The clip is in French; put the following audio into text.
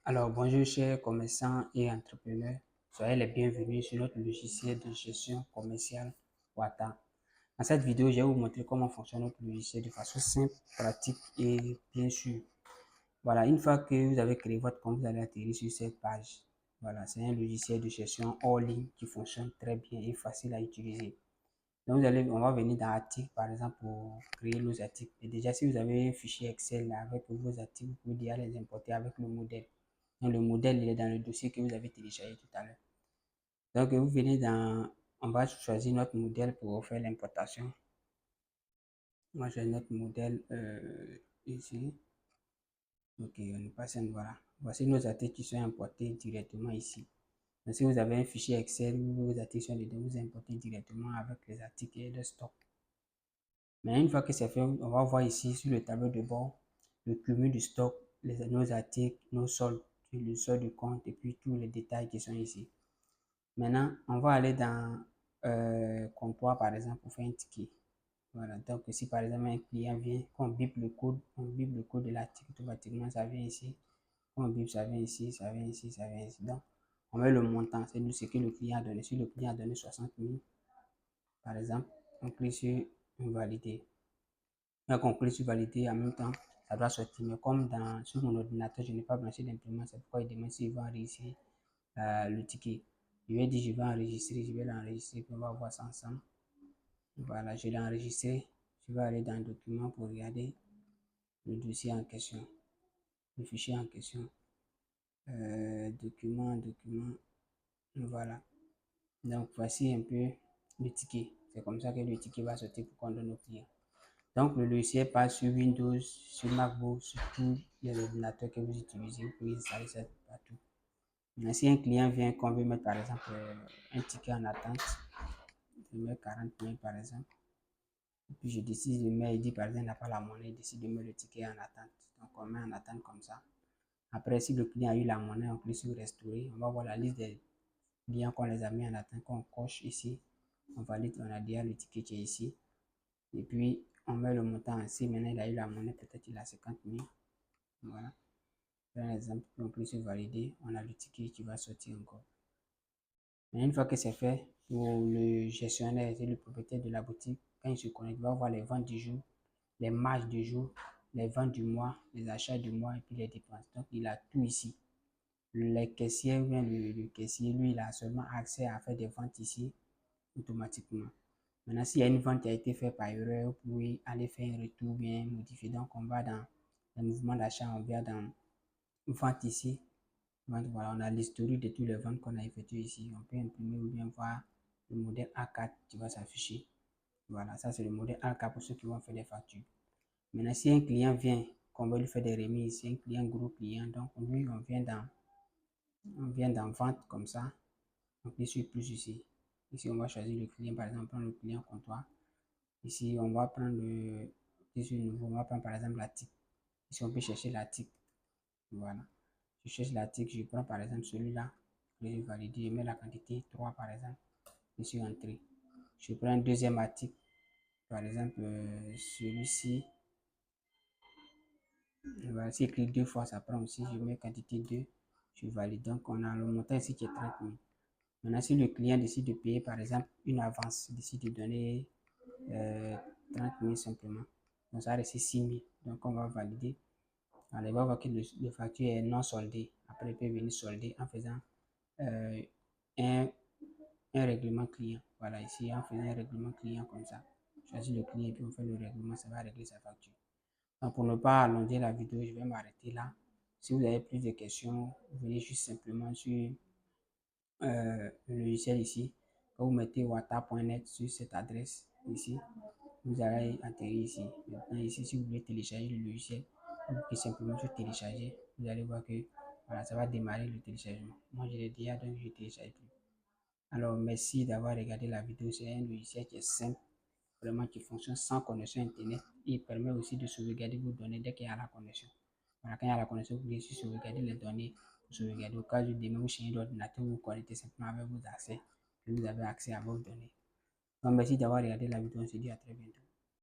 Alors, bonjour chers commerçants et entrepreneurs, soyez les bienvenus sur notre logiciel de gestion commerciale Wata. Dans cette vidéo, je vais vous montrer comment fonctionne notre logiciel de façon simple, pratique et bien sûr. Voilà, une fois que vous avez créé votre compte, vous allez atterrir sur cette page. Voilà, c'est un logiciel de gestion hors ligne qui fonctionne très bien et facile à utiliser. Donc, on va venir dans articles, par exemple, pour créer nos articles. Et déjà, si vous avez un fichier Excel avec vos articles, vous pouvez déjà les importer avec le modèle. Donc, le modèle, il est dans le dossier que vous avez téléchargé tout à l'heure. Donc, vous venez dans, on va choisir notre modèle pour faire l'importation. Moi, j'ai notre modèle ici. Ok, on passe, voilà. Voici nos articles qui sont importés directement ici. Donc, si vous avez un fichier Excel où vos articles sont dedans, vous importez directement avec les articles et le stock. Mais une fois que c'est fait, on va voir ici sur le tableau de bord le cumul du stock, nos articles, nos soldes, le solde du compte et puis tous les détails qui sont ici. Maintenant, on va aller dans comptoir par exemple pour faire un ticket. Voilà, donc si par exemple un client vient, on bip le code, de l'article, automatiquement ça vient ici. On bip, ça vient ici, ça vient ici, ça vient ici. Donc, on met le montant, c'est ce que le client a donné. Si le client a donné 60 000, par exemple, on clique sur valider. Donc, on clique sur valider en même temps, ça doit sortir. Mais comme sur mon ordinateur, je n'ai pas branché d'imprimante, c'est pourquoi il demande s'il va enregistrer le ticket. Je vais dire, je vais enregistrer, je vais l'enregistrer, puis on va voir ça ensemble. Voilà, je l'ai enregistré. Je vais aller dans le document pour regarder le dossier en question, le fichier en question. Document, voilà. Donc, voici un peu le ticket. C'est comme ça que le ticket va sortir pour qu'on donne au client. Donc, le logiciel passe sur Windows, sur MacBook, sur tous les ordinateurs que vous utilisez. Vous pouvez installer ça partout. Mais si un client vient, qu'on veut mettre par exemple un ticket en attente, je mets 40 000 par exemple. Et puis je décide de mettre, il dit par exemple, il n'a pas la monnaie, il décide de mettre le ticket en attente. Donc on met en attente comme ça. Après, si le client a eu la monnaie, on clique sur restaurer. On va voir la liste des clients qu'on les a mis en attente, qu'on coche ici. On valide, on a déjà le ticket qui est ici. Et puis on met le montant ainsi. Maintenant, il a eu la monnaie, peut-être il a 50 000. Voilà. Par exemple, on clique sur valider. On a le ticket qui va sortir encore. Mais une fois que c'est fait, pour le gestionnaire et le propriétaire de la boutique, quand il se connecte, il va voir les ventes du jour, les marges du jour, les ventes du mois, les achats du mois et puis les dépenses. Donc, il a tout ici. Le caissier, le caissier, lui, il a seulement accès à faire des ventes ici automatiquement. Maintenant, s'il y a une vente qui a été faite par erreur, vous pouvez aller faire un retour bien modifié. Donc, on va dans le mouvement d'achat, on vient dans vente ici. Donc, voilà, on a l'historique de tous les ventes qu'on a effectuées ici. On peut imprimer ou bien voir le modèle A4 qui va s'afficher. Voilà, ça c'est le modèle A4 pour ceux qui vont faire des factures. Maintenant, si un client vient, qu'on veut lui faire des remises, c'est un client gros client, donc lui, on vient dans vente comme ça. On clique sur plus ici. Ici, on va choisir le client, par exemple, prendre le client comptoir. Ici, on va prendre on va prendre par exemple l'article. Ici, on peut chercher l'article. Voilà. Je cherche l'article, je prends par exemple celui-là. Je vais valider, je mets la quantité 3 par exemple. Je suis entré. Je prends un deuxième article. Par exemple, celui-ci. Voilà, si je clique deux fois, ça prend aussi. Je mets quantité 2. Je valide. Donc, on a le montant ici qui est 30 000. Maintenant, si le client décide de payer, par exemple, une avance, décide de donner 30 000 simplement. Donc, ça reste 6 000. Donc, on va valider. Alors, il va voir que le facture est non soldé. Après, il peut venir solder en faisant euh, un, un règlement client. Voilà, ici, en faisant un règlement client comme ça. Choisis le client et puis on fait le règlement, ça va régler sa facture. Donc, pour ne pas allonger la vidéo, je vais m'arrêter là. Si vous avez plus de questions, vous venez juste simplement sur le logiciel ici. Quand vous mettez wata.net sur cette adresse ici, vous allez atterrir ici. Maintenant, ici, si vous voulez télécharger le logiciel, vous cliquez simplement sur télécharger. Vous allez voir que voilà, ça va démarrer le téléchargement. Moi, je l'ai déjà, donc je ne télécharge plus. Alors, merci d'avoir regardé la vidéo. C'est un logiciel qui est simple, vraiment qui fonctionne sans connexion Internet. Il permet aussi de sauvegarder vos données dès qu'il y a la connexion. Voilà, quand il y a la connexion, vous pouvez aussi sauvegarder les données. Pour sauvegarder au cas où demain vous changez d'ordinateur, vous connectez simplement avec vos accès. Et vous avez accès à vos données. Donc, merci d'avoir regardé la vidéo. On se dit à très bientôt.